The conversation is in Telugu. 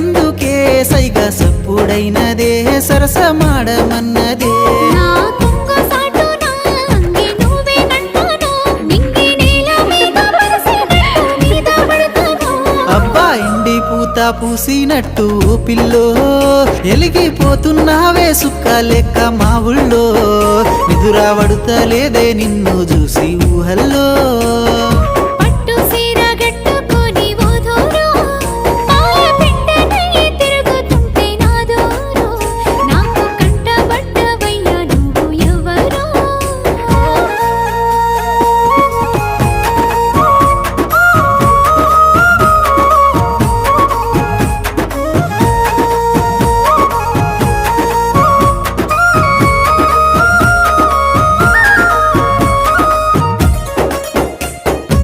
అందుకే సైగా సప్పుడైనదే సరసమాడమన్నదే అబ్బా ఎండి పూత పూసినట్టు పిల్లో ఎలిగిపోతున్నావే సుక్క లెక్క మా ఊళ్ళో నిదురా వడుతలేదే నిన్ను చూసి ఊహల్లో